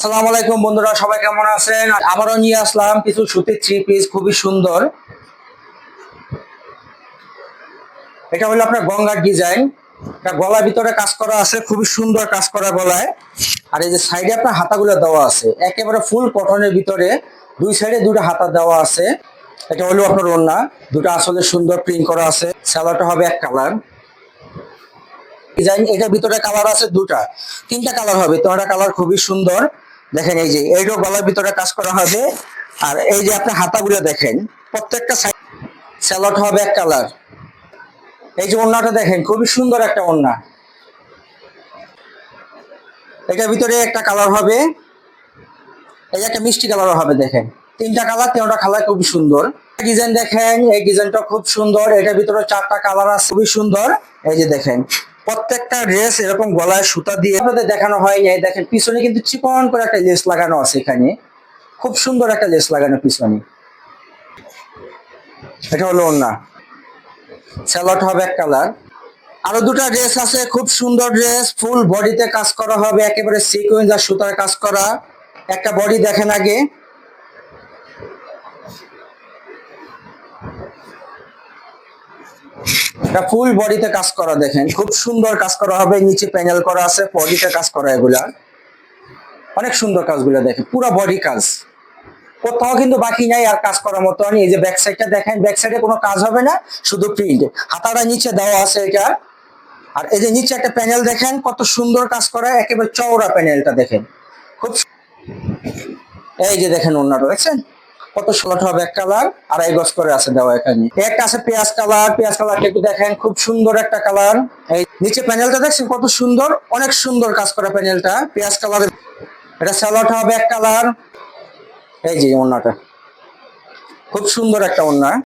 আসসালামু আলাইকুম বন্ধুরা, সবাই কেমন আছেন? আবারও নিয়ে আসলাম কিছু সুতির থ্রি পিস, খুবই সুন্দর। এটা হলো আপনার গঙ্গার ডিজাইন। এটা গলার ভিতরে কাজ করা আছে, খুবই সুন্দর কাজ করা গলায়। আর এই যে সাইডে আপনার হাতাগুলো দেওয়া আছে একেবারে ফুল কটনের ভিতরে, দুই সাইডে দুটো হাতা দেওয়া আছে। এটা হলো আপনার ওড়না, দুটো আসলে সুন্দর প্রিন্ট করা আছে। সালোয়ারটা হবে এক কালার ডিজাইন। এটার ভিতরে কালার আছে দুটা, তিনটা কালার হবে, তোমার কালার খুবই সুন্দর। দেখেন এই যে এইটাও গলার ভিতরে কাজ করা হবে। আর এই যে আপনার হাতাগুলো দেখেন, প্রত্যেকটা সাইড স্যালট হবে এক কালার। এই যে ওড়নাটা দেখেন, খুবই সুন্দর একটা ওড়না। এটার ভিতরে একটা কালার হবে, এই একটা মিষ্টি কালার হবে। দেখেন তিনটা কালার, তিনটা কালার খুবই সুন্দর। ডিজাইন দেখেন, এই ডিজাইনটা খুব সুন্দর। এটার ভিতরে চারটা কালার আছে, খুবই সুন্দর। এই যে দেখেন প্রত্যেকটা ড্রেস এরকম গলায় সুতা দিয়ে আপনাদের দেখানো হয়। এই দেখেন পিছনে কিন্তু চিকন করে একটা লেস লাগানো আছে, এখানে খুব সুন্দর একটা লেস লাগানো পিছনে। এটা হলো ওড়না, স্যালট হবে এক কালার। আরো দুটো ড্রেস আছে, খুব সুন্দর ড্রেস, ফুল বডিতে কাজ করা হবে, একেবারে সিকোয়েন্স আর সুতার কাজ করা। একটা বডি দেখেন আগে, এটা ফুল বডিতে কাজ করা। দেখেন খুব সুন্দর কাজ করা হবে, নিচে প্যানেল করা আছে, বডিতে কাজ করা। এগুলা অনেক সুন্দর কাজগুলো, দেখেন পুরো বডি কাজ, কোথাও কিন্তু বাকি নাই আর কাজ করার মতো। এই যে ব্যাক সাইডটা দেখেন, ব্যাক সাইডে কোনো কাজ হবে না, শুধু প্রিন্ট। হাতাটা নিচে দেওয়া আছে এটা। আর এই যে নিচে একটা প্যানেল দেখেন, কত সুন্দর কাজ করা, একেবারে চওড়া প্যানেলটা দেখেন খুব। এই যে দেখেন ওড়নাটা দেখছেন কত স্লট হবে এক কালার, আড়াই গজ করে আছে দেওয়া। এখানে একটা আছে পেঁয়াজ কালার, পেঁয়াজ কালারটা একটু দেখেন, খুব সুন্দর একটা কালার। এই নিচে প্যানেলটা দেখছেন কত সুন্দর, অনেক সুন্দর কাজ করা প্যানেলটা, পেঁয়াজ কালারের। এটা স্যালোট হবে এক কালার। এই যে ওড়নাটা খুব সুন্দর একটা ওড়না।